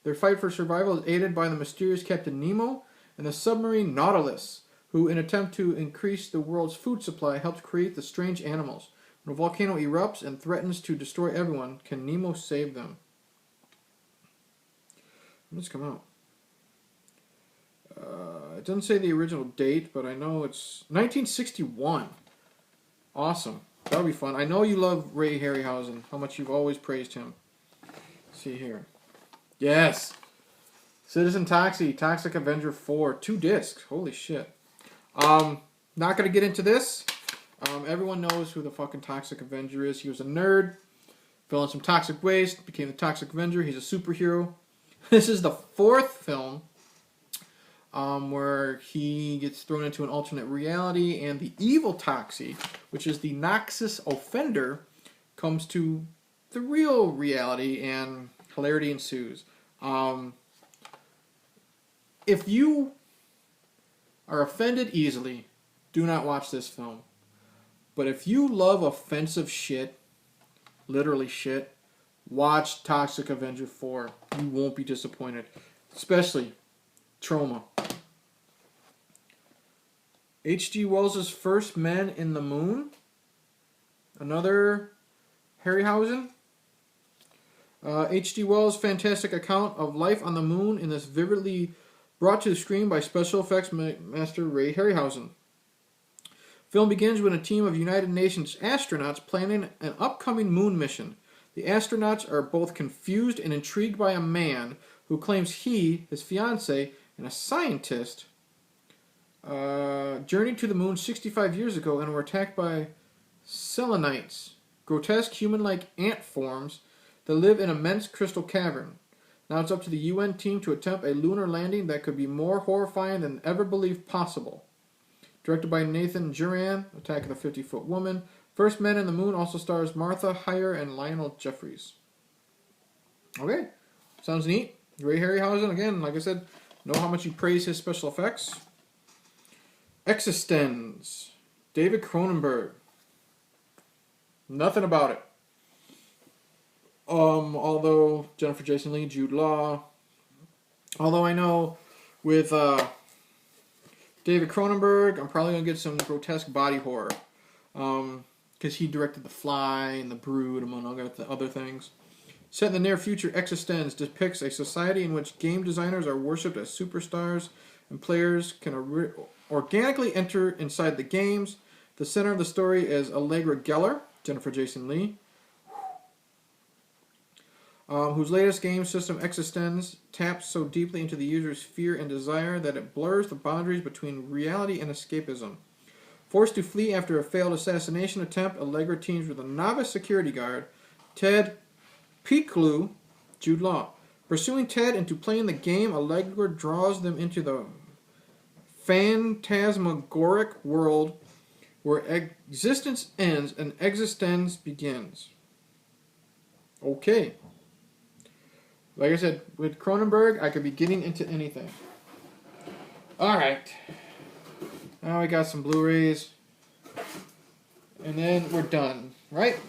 Their fight for survival is aided by the mysterious Captain Nemo and the submarine Nautilus, who, in an attempt to increase the world's food supply, helped create the strange animals. When a volcano erupts and threatens to destroy everyone, can Nemo save them? When did this come out? It doesn't say the original date, but I know it's 1961. Awesome. That'll be fun. I know you love Ray Harryhausen, how much you've always praised him. Let's see here. Yes! Citizen Toxic Avenger 4. 2 discs. Holy shit. Not going to get into this. Everyone knows who the fucking Toxic Avenger is. He was a nerd, fell in some toxic waste, became the Toxic Avenger. He's a superhero. This is the 4th film where he gets thrown into an alternate reality, and the evil Toxie, which is the Noxus offender, comes to the real reality, and hilarity ensues. If you are offended easily, do not watch this film. But if you love offensive shit, literally shit, watch Toxic Avenger 4. You won't be disappointed. Especially Trauma. H.G. Wells' First Men in the Moon. Another Harryhausen. H.G. Wells' fantastic account of life on the moon in this vividly brought to the screen by special effects master Ray Harryhausen. Film begins with a team of United Nations astronauts planning an upcoming moon mission. The astronauts are both confused and intrigued by a man who claims he, his fiancée, and a scientist journeyed to the moon 65 years ago and were attacked by selenites, grotesque human-like ant forms that live in an immense crystal cavern. Now it's up to the UN team to attempt a lunar landing that could be more horrifying than ever believed possible. Directed by Nathan Juran, Attack of the 50-Foot Woman. First Men in the Moon also stars Martha Heyer and Lionel Jeffries. Okay, sounds neat. Ray Harryhausen, again, like I said, know how much you praise his special effects. Existenz, David Cronenberg. Nothing about it. Although Jennifer Jason Leigh, Jude Law. Although I know with David Cronenberg, I'm probably going to get some grotesque body horror. Because he directed The Fly and The Brood, among other things. Set in the near future, Existenz depicts a society in which game designers are worshipped as superstars and players can organically enter inside the games. The center of the story is Allegra Geller, Jennifer Jason Leigh, whose latest game system, Existenz, taps so deeply into the user's fear and desire that it blurs the boundaries between reality and escapism. Forced to flee after a failed assassination attempt, Allegra teams with a novice security guard, Ted Piccolo, Jude Law. Pursuing Ted into playing the game, Allegra draws them into the phantasmagoric world where existence ends and Existenz begins. Okay. Like I said, with Cronenberg, I could be getting into anything. Alright. Now we got some Blu-rays. And then we're done. Right?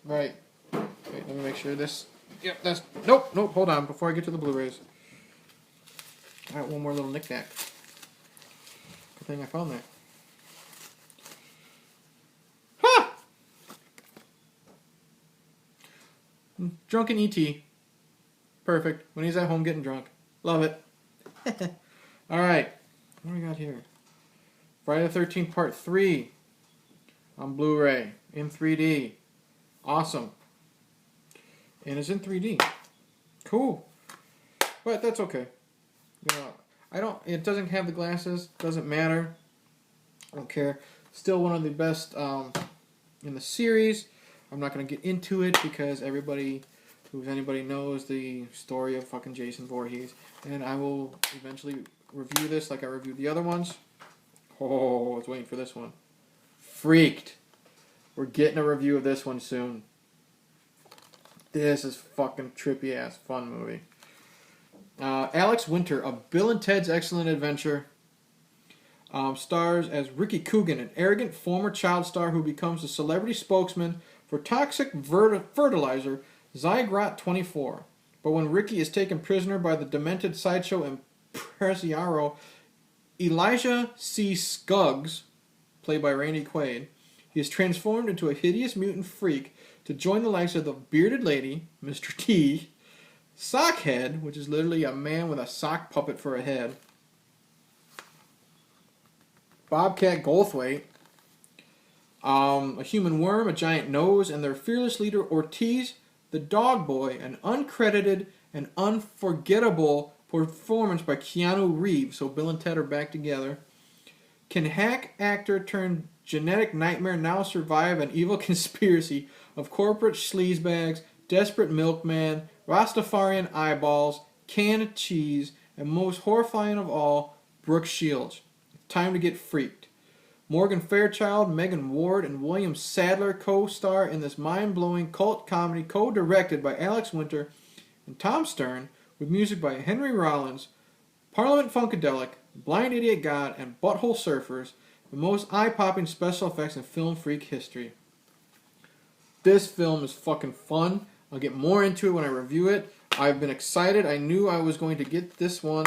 Right. Wait, let me make sure this... Yep, that's... Nope, hold on. Before I get to the Blu-rays. I got one more little knick-knack. Good thing I found that. Ha! Drunken E.T. Perfect. When he's at home getting drunk. Love it. Alright. What do we got here? Friday the 13th Part 3 on Blu-ray in 3D. Awesome. And it's in 3D. Cool. but that's okay. You know, I don't. It doesn't have the glasses. Doesn't matter. I don't care. Still one of the best in the series. I'm not going to get into it because anybody knows the story of fucking Jason Voorhees, and I will eventually review this like I reviewed the other ones. Oh, I was waiting for this one. Freaked. We're getting a review of this one soon. This is fucking trippy ass fun movie. Alex Winter of Bill and Ted's Excellent Adventure stars as Ricky Coogan, an arrogant former child star who becomes the celebrity spokesman for toxic fertilizer Zygrot 24. But when Ricky is taken prisoner by the demented sideshow impresario Elijah C. Scuggs, played by Randy Quaid, he is transformed into a hideous mutant freak to join the likes of the Bearded Lady, Mr. T, Sockhead, which is literally a man with a sock puppet for a head, Bobcat Goldthwait, a human worm, a giant nose, and their fearless leader Ortiz, the dog boy, an uncredited and unforgettable performance by Keanu Reeves, so Bill and Ted are back together. Can hack actor turned genetic nightmare now survive an evil conspiracy of corporate sleazebags, desperate milkman, Rastafarian eyeballs, canned cheese, and most horrifying of all, Brooke Shields? Time to get freaked. Morgan Fairchild, Megan Ward, and William Sadler co-star in this mind-blowing cult comedy co-directed by Alex Winter and Tom Stern, with music by Henry Rollins, Parliament Funkadelic, Blind Idiot God, and Butthole Surfers, the most eye-popping special effects in film freak history. This film is fucking fun. I'll get more into it when I review it. I've been excited. I knew I was going to get this one.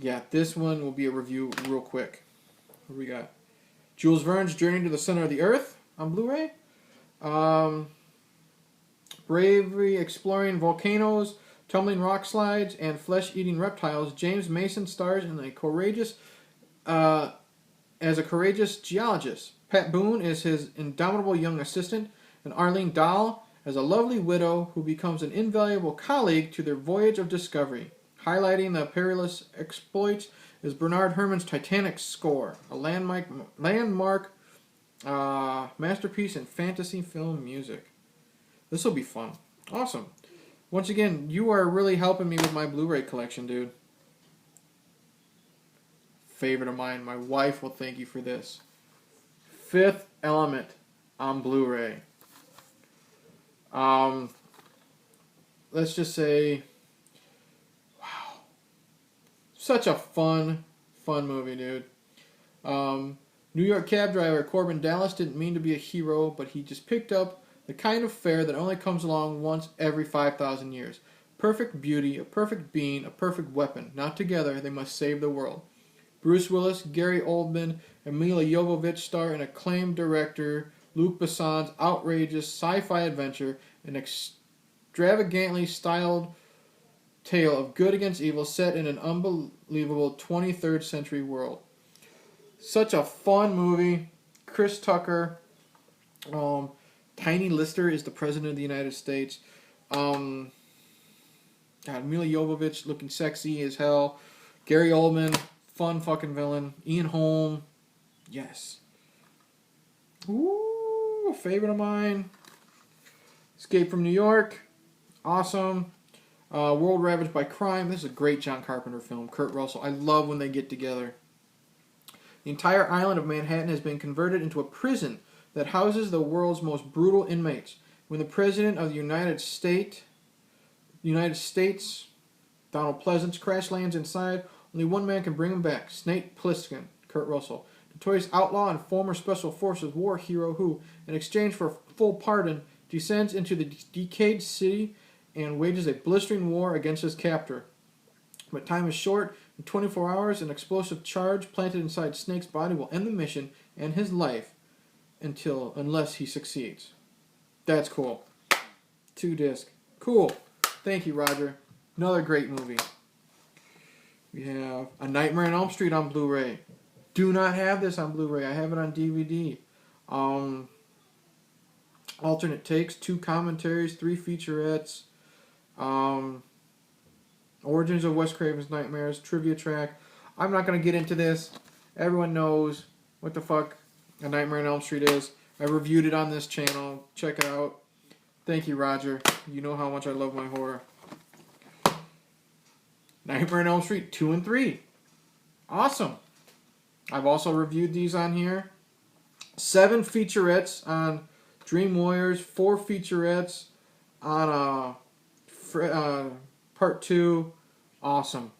Yeah, this one will be a review real quick. What do we got? Jules Verne's Journey to the Center of the Earth on Blu-ray. Bravery Exploring Volcanoes, Tumbling Rock Slides, and Flesh-Eating Reptiles. James Mason stars in as a courageous geologist. Pat Boone is his indomitable young assistant, and Arlene Dahl as a lovely widow who becomes an invaluable colleague to their voyage of discovery. Highlighting the perilous exploits is Bernard Herrmann's Titanic score, a landmark masterpiece in fantasy film music. This will be fun. Awesome. Once again, you are really helping me with my Blu-ray collection, dude. Favorite of mine. My wife will thank you for this. Fifth Element on Blu-ray. Let's just say, wow. Such a fun movie, dude. New York cab driver Corbin Dallas didn't mean to be a hero, but he just picked up the kind of fare that only comes along once every 5,000 years. Perfect beauty, a perfect being, a perfect weapon. Not together, they must save the world. Bruce Willis, Gary Oldman, and Mila Jovovich star in acclaimed director Luc Besson's outrageous sci-fi adventure, an extravagantly styled tale of good against evil set in an unbelievable 23rd century world. Such a fun movie. Chris Tucker, Tiny Lister is the president of the United States. God, Mila Jovovich looking sexy as hell. Gary Oldman, fun fucking villain. Ian Holm, yes. Ooh, favorite of mine. Escape from New York, awesome. World Ravaged by Crime. This is a great John Carpenter film. Kurt Russell. I love when they get together. The entire island of Manhattan has been converted into a prison that houses the world's most brutal inmates. When the President of the United States, Donald Pleasance, crash lands inside, only one man can bring him back, Snake Plissken, Kurt Russell, notorious outlaw and former Special Forces war hero who, in exchange for a full pardon, descends into the decayed city and wages a blistering war against his captor. But time is short. In 24 hours, an explosive charge planted inside Snake's body will end the mission and his life unless he succeeds. That's cool. 2-disc. Cool. Thank you, Roger. Another great movie. We have A Nightmare on Elm Street on Blu-ray. Do not have this on Blu-ray. I have it on DVD. Alternate takes, 2 commentaries, 3 featurettes. Origins of Wes Craven's Nightmares, trivia track. I'm not going to get into this. Everyone knows what the fuck A Nightmare on Elm Street is. I reviewed it on this channel. Check it out. Thank you, Roger. You know how much I love my horror. Nightmare on Elm Street 2 and 3. Awesome. I've also reviewed these on here. 7 featurettes on Dream Warriors. 4 featurettes on Part 2. Awesome.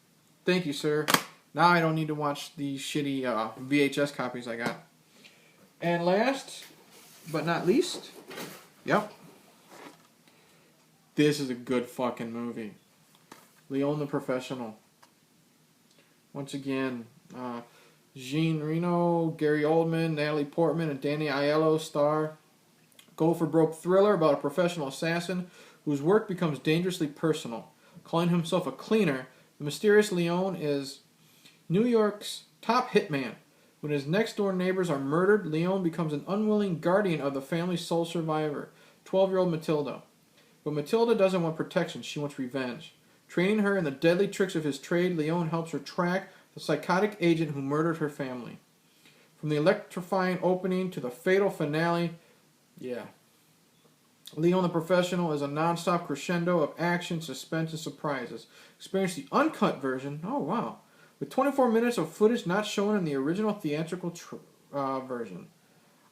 Thank you, sir. Now I don't need to watch the shitty VHS copies I got. And last but not least, yep, this is a good fucking movie. Leon the Professional. Once again, Jean Reno, Gary Oldman, Natalie Portman, and Danny Aiello star. Go for broke thriller about a professional assassin whose work becomes dangerously personal. Calling himself a cleaner, the mysterious Leon is New York's top hitman. When his next-door neighbors are murdered, Leon becomes an unwilling guardian of the family's sole survivor, 12-year-old Matilda. But Matilda doesn't want protection, she wants revenge. Training her in the deadly tricks of his trade, Leon helps her track the psychotic agent who murdered her family. From the electrifying opening to the fatal finale, yeah. Leon the Professional is a non-stop crescendo of action, suspense, and surprises. Experience the uncut version, oh wow, with 24 minutes of footage not shown in the original theatrical version.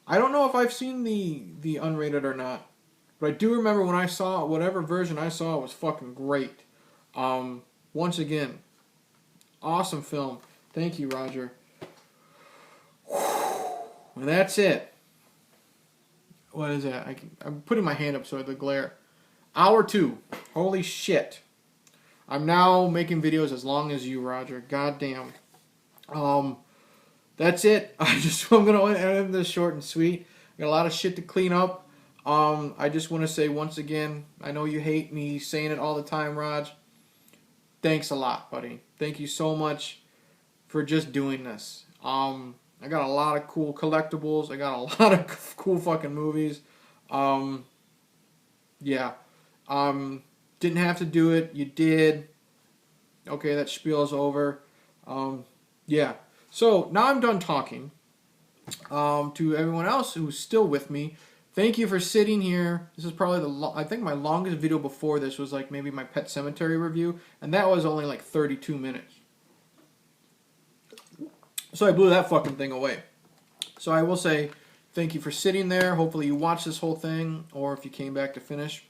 I don't know if I've seen the unrated or not, but I do remember when I saw it, whatever version I saw, it was fucking great. Once again, awesome film. Thank you, Roger. And that's it. What is that? I'm putting my hand up so the glare. Hour 2. Holy shit. I'm now making videos as long as you, Roger. Goddamn. That's it. I'm gonna end this short and sweet. Got a lot of shit to clean up. I just want to say once again, I know you hate me saying it all the time, Raj. Thanks a lot, buddy. Thank you so much for just doing this. I got a lot of cool collectibles. I got a lot of cool fucking movies. Yeah. Didn't have to do it. You did. Okay, that spiel is over. Yeah. So, now I'm done talking. To everyone else who's still with me, thank you for sitting here. This is probably I think my longest video before this was like maybe my Pet Cemetery review, and that was only like 32 minutes. So I blew that fucking thing away. So I will say thank you for sitting there. Hopefully you watched this whole thing, or if you came back to finish.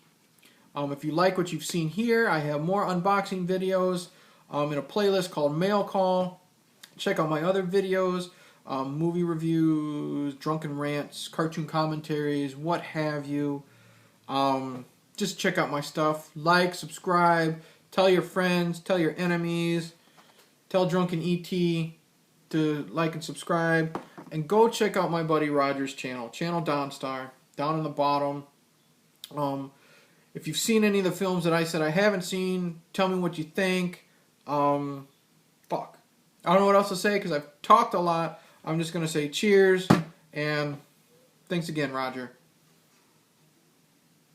If you like what you've seen here, I have more unboxing videos in a playlist called Mail Call. Check out my other videos, movie reviews, drunken rants, cartoon commentaries, what have you. Just check out my stuff. Like, subscribe, tell your friends, tell your enemies, tell Drunken ET to like and subscribe, and go check out my buddy Roger's channel Dawnstar, down in the bottom. If you've seen any of the films that I said I haven't seen, tell me what you think. Fuck. I don't know what else to say because I've talked a lot. I'm just going to say cheers, and thanks again, Roger.